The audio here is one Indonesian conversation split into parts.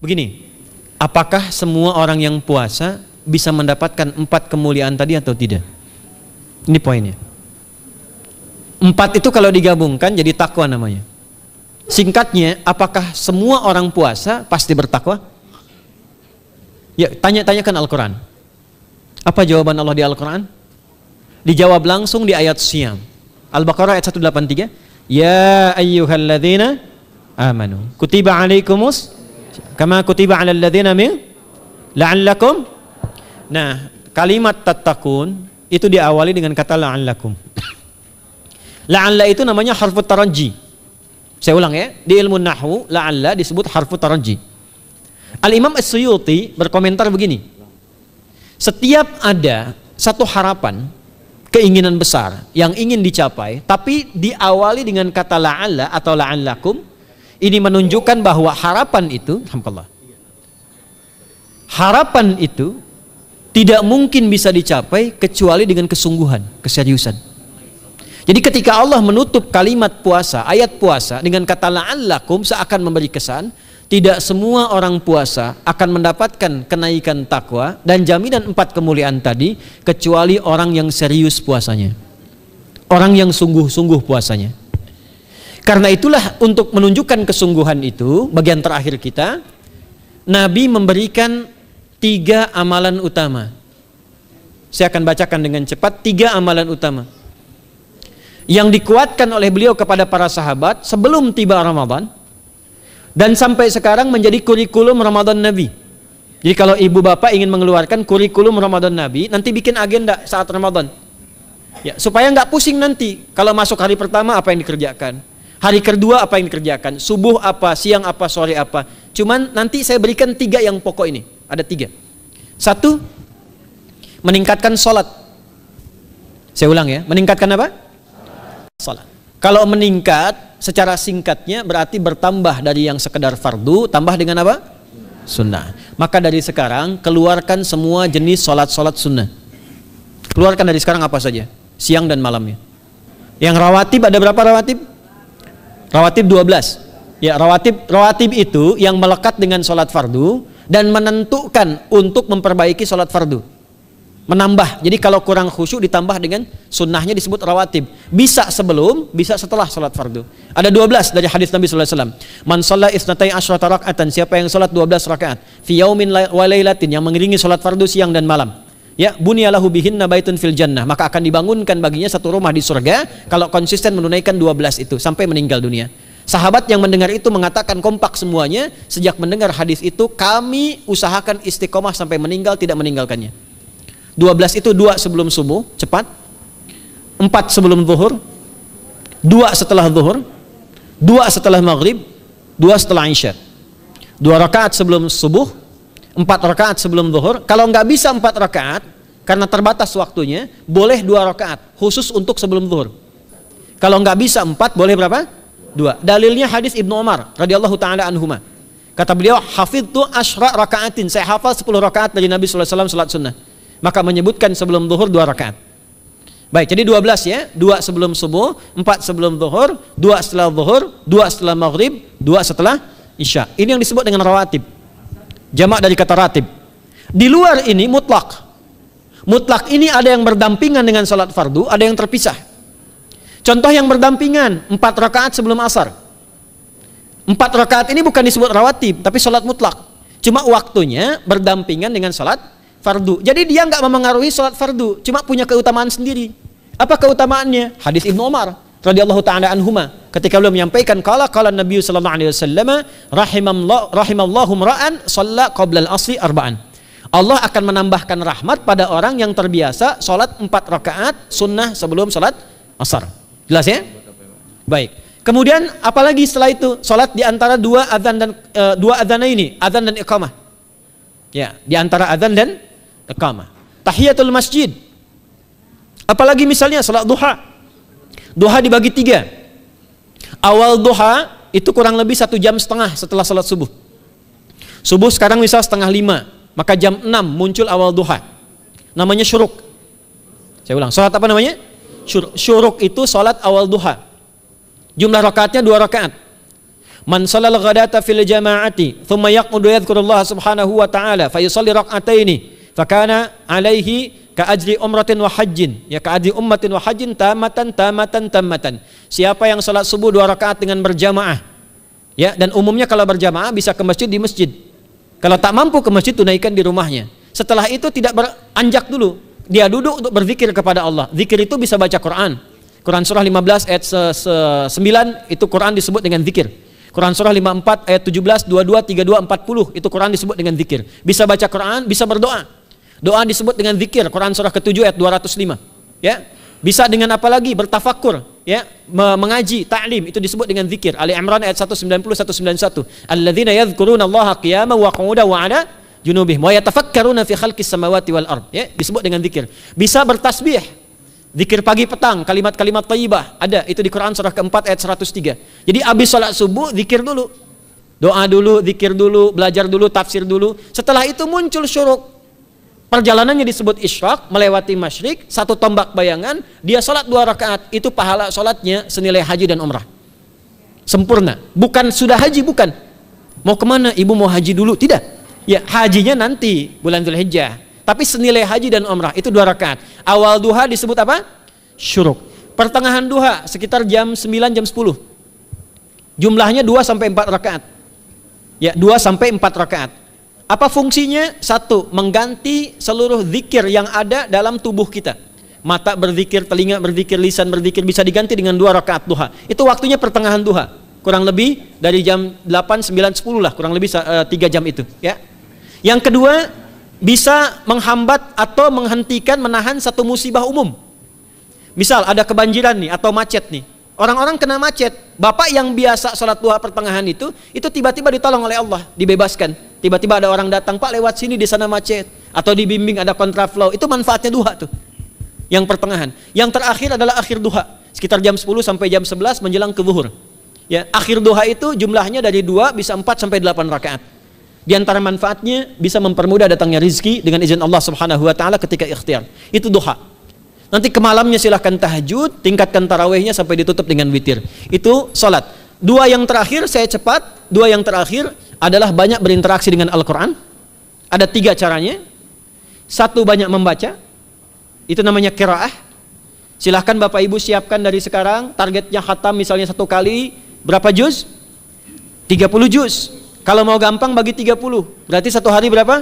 Begini, apakah semua orang yang puasa bisa mendapatkan 4 kemuliaan tadi atau tidak? Ini poinnya. 4 itu kalau digabungkan jadi takwa namanya. Singkatnya, apakah semua orang puasa pasti bertakwa? Ya, tanyakan Al-Quran. Apa jawaban Allah di Al-Quran? Dijawab langsung di ayat Siyam. Al-Baqarah ayat 183. Ya ayyuhalladzina amanu kutiba alaikumus kama kutiba alal ladzina min la'allakum. Nah, kalimat tattaqun itu diawali dengan kata la'allakum. La'alla itu namanya harfu taraji. Saya ulang ya, di ilmu nahwu la'alla disebut harfu taraji. Al-Imam As-Suyuti berkomentar begini. Setiap ada satu harapan, keinginan besar yang ingin dicapai, tapi diawali dengan kata la'alla atau la'allakum, ini menunjukkan bahwa harapan itu, alhamdulillah, harapan itu tidak mungkin bisa dicapai kecuali dengan kesungguhan, keseriusan. Jadi ketika Allah menutup kalimat puasa, ayat puasa dengan kata la'allakum, seakan memberi kesan tidak semua orang puasa akan mendapatkan kenaikan takwa dan jaminan 4 kemuliaan tadi kecuali orang yang serius puasanya, orang yang sungguh-sungguh puasanya. Karena itulah, untuk menunjukkan kesungguhan itu, bagian terakhir kita, Nabi memberikan 3 amalan utama. Saya akan bacakan dengan cepat 3 amalan utama yang dikuatkan oleh beliau kepada para sahabat sebelum tiba Ramadan, dan sampai sekarang menjadi kurikulum Ramadan Nabi. Jadi kalau ibu bapak ingin mengeluarkan kurikulum Ramadan Nabi, nanti bikin agenda saat Ramadan, ya, supaya nggak pusing nanti. Kalau masuk hari pertama apa yang dikerjakan, hari kedua apa yang dikerjakan, subuh apa, siang apa, sore apa. Cuman nanti saya berikan 3 yang pokok ini. Ada 3. 1, meningkatkan sholat. Saya ulang ya, meningkatkan apa? Sholat. Kalau meningkat secara singkatnya berarti bertambah dari yang sekedar fardu, tambah dengan apa? Sunnah. Maka dari sekarang keluarkan semua jenis sholat-sholat sunnah. Keluarkan dari sekarang apa saja, siang dan malamnya. Yang rawatib, ada berapa rawatib? Rawatib 12. Ya, rawatib itu yang melekat dengan sholat fardu dan menentukan untuk memperbaiki sholat fardu. Menambah, jadi kalau kurang khusyuk ditambah dengan sunnahnya disebut rawatib. Bisa sebelum, bisa setelah sholat fardu. Ada 12 dari hadis Nabi SAW. Man shalla isnatai asyrata rak'atan, siapa yang sholat 12 rakaat fi yaumin wa lailatin, yang mengiringi sholat fardu siang dan malam, ya, bunyalahu bihinna baitun fil jannah, maka akan dibangunkan baginya satu rumah di surga kalau konsisten menunaikan 12 itu sampai meninggal dunia. Sahabat yang mendengar itu mengatakan kompak semuanya, sejak mendengar hadis itu kami usahakan istiqomah sampai meninggal tidak meninggalkannya. 12 itu 2 sebelum subuh, cepat. 4 sebelum zuhur, 2 setelah zuhur, 2 setelah maghrib, 2 setelah isya. 2 rakaat sebelum subuh, 4 rakaat sebelum zuhur. Kalau nggak bisa 4 rakaat karena terbatas waktunya, boleh 2 rakaat khusus untuk sebelum zuhur. Kalau nggak bisa 4, boleh berapa? 2. Dalilnya hadis Ibnu Umar radhiyallahu taala anhuma. Kata beliau, hafidtu asyra rakaatin, saya hafal 10 rakaat dari Nabi sallallahu alaihi wasallam salat sunnah. Maka menyebutkan sebelum zuhur 2 rakaat. Baik, jadi 12 ya. 2 sebelum subuh, 4 sebelum zuhur, 2 setelah zuhur, 2 setelah maghrib, 2 setelah isya. Ini yang disebut dengan rawatib. Jamak dari kata ratib. Di luar ini mutlak. Mutlak ini ada yang berdampingan dengan salat fardu, ada yang terpisah. Contoh yang berdampingan, 4 rakaat sebelum asar. 4 rakaat ini bukan disebut rawatib, tapi salat mutlak. Cuma waktunya berdampingan dengan salat fardu. Jadi dia nggak memengaruhi sholat fardu, cuma punya keutamaan sendiri. Apa keutamaannya? Hadis Ibnu Umar radhiyallahu taala anhuma, ketika beliau menyampaikan qala Nabi sallallahu alaihi wasallam rahimallahu ra'an shalla qabla al-asri arba'an. Allah akan menambahkan rahmat pada orang yang terbiasa sholat 4 rakaat sunnah sebelum sholat asar. Jelas ya? Baik. Kemudian apalagi setelah itu? Sholat di antara 2 adzan dan 2 adzan ini, adzan dan iqamah. Ya, di antara adzan dan iqamah. Tahiyatul masjid. Apalagi misalnya salat duha. Duha dibagi 3. Awal duha itu kurang lebih 1,5 jam setelah salat subuh. Subuh sekarang misal 4:30, maka jam 6 muncul awal duha. Namanya syuruk. Saya ulang, salat apa namanya? Syuruk itu salat awal duha. Jumlah rakaatnya 2 rakaat. Man shalal ghadata fil jama'ati thumma yaqudu yadhkurullah subhanahu wa ta'ala fa yusalli rak'ataini fakana alaihi ka ajri umratin wa hajjin, ya ka ajri ummatin wa hajjin tamatan. Siapa yang salat subuh 2 rakaat dengan berjamaah, ya, dan umumnya kalau berjamaah bisa ke masjid di masjid. Kalau tak mampu ke masjid, tunaikan di rumahnya. Setelah itu tidak beranjak dulu, dia duduk untuk berzikir kepada Allah. Zikir itu bisa baca Quran. Quran surah 15 ayat 9 itu Quran disebut dengan zikir. Quran surah 54 ayat 17, 22, 32, 40 itu Quran disebut dengan zikir. Bisa baca Quran, bisa berdoa. Doa disebut dengan zikir. Quran surah ke-7 ayat 205. Ya. Bisa dengan apa lagi? Bertafakkur, ya, mengaji, ta'lim, itu disebut dengan zikir. Ali Imran ayat 190 191. Alladzina yadhkurunallaha qiyaman wa qu'udan wa 'ala junubihim wa yatafakkaruna fi khalqis samawati wal ard, ya, disebut dengan zikir. Bisa bertasbih. Zikir pagi petang, kalimat-kalimat thayyibah, ada itu di Quran surah ke-4 ayat 103. Jadi habis salat subuh zikir dulu. Doa dulu, zikir dulu, belajar dulu, tafsir dulu. Setelah itu muncul syuruk. Perjalanannya disebut isyraq, melewati masyrik, 1 tombak bayangan, dia salat 2 rakaat, itu pahala salatnya senilai haji dan umrah. Sempurna. Bukan sudah haji, bukan. Mau kemana? Ibu mau haji dulu? Tidak. Ya, hajinya nanti bulan Dzulhijjah. Tapi senilai haji dan umrah itu 2 rakaat. Awal duha disebut apa? Syuruk. Pertengahan duha sekitar jam 9 jam 10. Jumlahnya 2 sampai 4 rakaat. Ya, 2 sampai 4 rakaat. Apa fungsinya? 1, mengganti seluruh zikir yang ada dalam tubuh kita. Mata berzikir, telinga berzikir, lisan berzikir, bisa diganti dengan 2 rakaat duha. Itu waktunya pertengahan duha. Kurang lebih dari jam 8, 9, 10 lah, kurang lebih 3 jam itu, ya. Yang kedua, bisa menghambat atau menghentikan, menahan satu musibah umum. Misal ada kebanjiran nih atau macet nih. Orang-orang kena macet. Bapak yang biasa sholat duha pertengahan itu tiba-tiba ditolong oleh Allah, dibebaskan. Tiba-tiba ada orang datang, Pak lewat sini di sana macet. Atau dibimbing ada kontraflow. Itu manfaatnya duha tuh. Yang pertengahan. Yang terakhir adalah akhir duha. Sekitar jam 10 sampai jam 11 menjelang ke zuhur. Ya, akhir duha itu jumlahnya dari 2 bisa 4 sampai 8 rakaat. Di antara manfaatnya bisa mempermudah datangnya rizki dengan izin Allah Subhanahu wa taala ketika ikhtiar. Itu duha. Nanti ke malamnya silahkan tahajud, tingkatkan tarawihnya sampai ditutup dengan witir. Itu salat. 2 yang terakhir saya cepat, 2 yang terakhir adalah banyak berinteraksi dengan Al-Qur'an. Ada 3 caranya. 1, banyak membaca. Itu namanya qiraah. Silahkan Bapak Ibu siapkan dari sekarang, targetnya khatam misalnya 1 kali berapa juz? 30 juz. Kalau mau gampang bagi 30, berarti 1 hari berapa?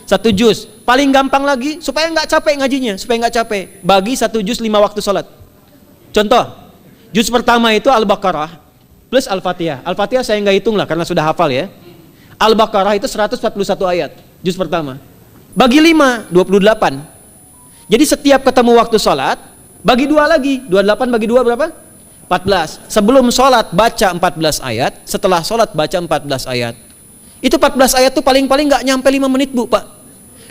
1 juz. Paling gampang lagi, supaya nggak capek ngajinya, supaya nggak capek, bagi 1 juz 5 waktu sholat. Contoh, juz pertama itu Al-Baqarah plus Al-Fatihah. Al-Fatihah saya nggak hitung lah karena sudah hafal ya. Al-Baqarah itu 141 ayat, juz pertama. Bagi 5, 28. Jadi setiap ketemu waktu sholat, bagi 2 lagi, 28 bagi 2 berapa? 14. Sebelum sholat baca 14 ayat, setelah sholat baca 14 ayat. Itu 14 ayat tuh paling-paling nggak nyampe 5 menit Bu, Pak.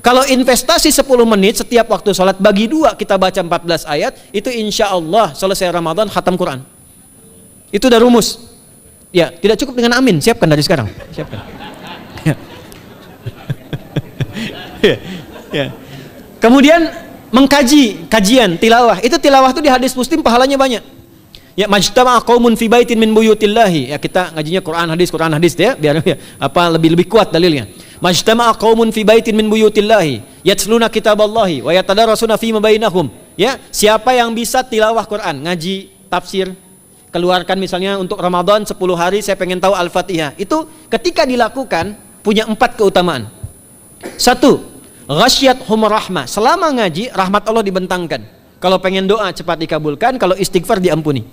Kalau investasi 10 menit setiap waktu sholat, bagi 2 kita baca 14 ayat, itu insya Allah selesai Ramadan khatam Quran. Itu udah rumus. Ya, tidak cukup dengan amin, siapkan dari sekarang. Siapkan. Ya. Kemudian mengkaji, kajian, tilawah. Itu tilawah tuh di hadis Muslim pahalanya banyak. Ya, majtama'a qaumun fi baitin min buyutillahi. Ya, kita ngajinya Quran hadis ya, biar ya, lebih kuat dalilnya. Majtama'a qaumun fi baitin min buyutillahi yatluna kitaballahi wa yatadarasuna fima bainahum. Ya, siapa yang bisa tilawah Quran, ngaji, tafsir, keluarkan misalnya untuk Ramadan 10 hari saya pengen tahu Al-Fatihah. Itu ketika dilakukan punya 4 keutamaan. 1, ghasyiyatuhum rahmah. Selama ngaji rahmat Allah dibentangkan. Kalau pengen doa cepat dikabulkan, kalau istighfar diampuni.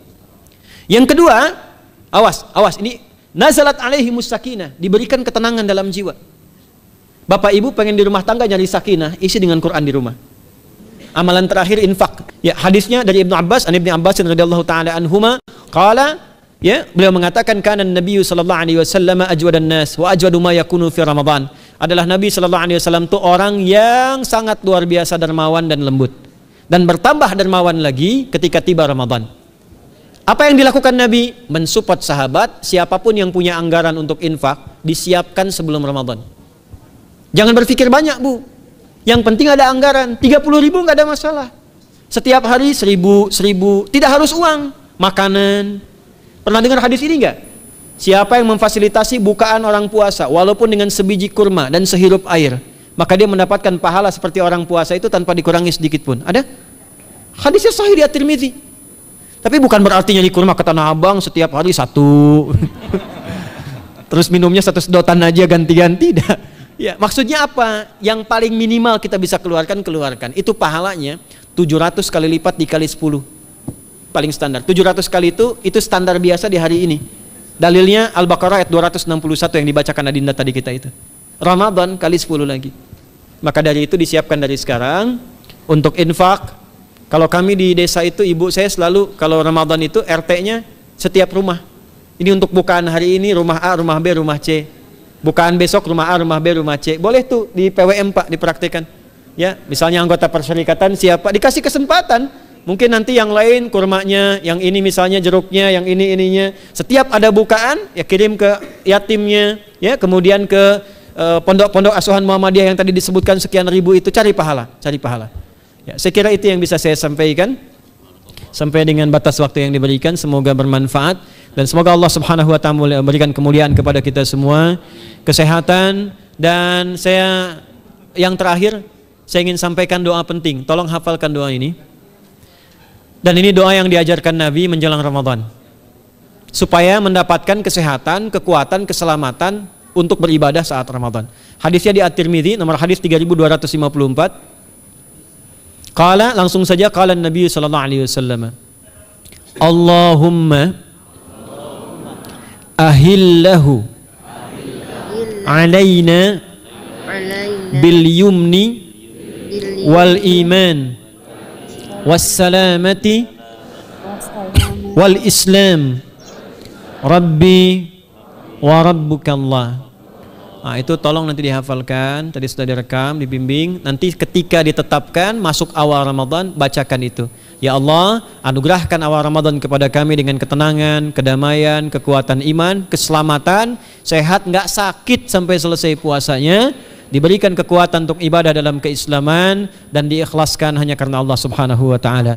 Yang kedua, awas ini nazalat alaihimus sakinah, diberikan ketenangan dalam jiwa. Bapak Ibu pengen di rumah tangga nyari sakinah, isi dengan Quran di rumah. Amalan terakhir infak. Ya, hadisnya dari Ibnu Abbas, an Ibnu Abbas radhiyallahu taala anhuma, qala, ya, beliau mengatakan kana Nabi sallallahu alaihi wasallam ajwadan nas wa ajwadu ma yakunu fi Ramadan. Adalah Nabi sallallahu alaihi wasallam itu orang yang sangat luar biasa dermawan dan lembut. Dan bertambah dermawan lagi ketika tiba Ramadan. Apa yang dilakukan Nabi? Mensupport sahabat, siapapun yang punya anggaran untuk infak, disiapkan sebelum Ramadan. Jangan berpikir banyak Bu. Yang penting ada anggaran, 30.000 nggak ada masalah. Setiap hari 1.000, tidak harus uang, makanan. Pernah dengar hadis ini nggak? Siapa yang memfasilitasi bukaan orang puasa walaupun dengan sebiji kurma dan sehirup air, maka dia mendapatkan pahala seperti orang puasa itu tanpa dikurangi sedikit pun. Ada? Hadisnya sahih di At-Tirmidzi. Tapi bukan berarti nyanyi kurma ke Tanah Abang setiap hari satu. Terus minumnya satu sedotan aja ganti-ganti. Ya, maksudnya apa? Yang paling minimal kita bisa keluarkan. Itu pahalanya 700 kali lipat dikali 10. Paling standar. 700 kali itu standar biasa di hari ini. Dalilnya Al-Baqarah ayat 261 yang dibacakan Adinda tadi kita itu. Ramadan kali 10 lagi. Maka dari itu disiapkan dari sekarang untuk infak. Kalau kami di desa itu, ibu saya selalu kalau Ramadan itu RT-nya setiap rumah. Ini untuk bukaan hari ini rumah A, rumah B, rumah C. Bukaan besok rumah A, rumah B, rumah C. Boleh tuh di PWM Pak dipraktikkan. Ya, misalnya anggota perserikatan siapa dikasih kesempatan. Mungkin nanti yang lain kurmanya, yang ini misalnya jeruknya, yang ini ininya. Setiap ada bukaan ya kirim ke yatimnya, ya kemudian ke pondok-pondok asuhan Muhammadiyah yang tadi disebutkan sekian ribu itu, cari pahala. Ya, saya kira itu yang bisa saya sampaikan sampai dengan batas waktu yang diberikan. Semoga bermanfaat dan semoga Allah Subhanahu wa taala memberikan kemuliaan kepada kita semua, kesehatan, dan saya yang terakhir saya ingin sampaikan doa penting. Tolong hafalkan doa ini. Dan ini doa yang diajarkan Nabi menjelang Ramadan supaya mendapatkan kesehatan, kekuatan, keselamatan untuk beribadah saat Ramadan. Hadisnya di At-Tirmidzi nomor hadis 3254. Qala, langsung saja qala Nabi sallallahu alaihi wasallam. Allahumma ahillahu alaina bil yumni wal iman wassalamati wal islam rabbi wa rabbukallah. Nah, itu tolong nanti dihafalkan, tadi sudah direkam, dibimbing. Nanti ketika ditetapkan masuk awal Ramadan, bacakan itu. Ya Allah, anugerahkan awal Ramadan kepada kami dengan ketenangan, kedamaian, kekuatan iman, keselamatan, sehat, nggak sakit sampai selesai puasanya, diberikan kekuatan untuk ibadah dalam keislaman dan diikhlaskan hanya karena Allah Subhanahu wa taala.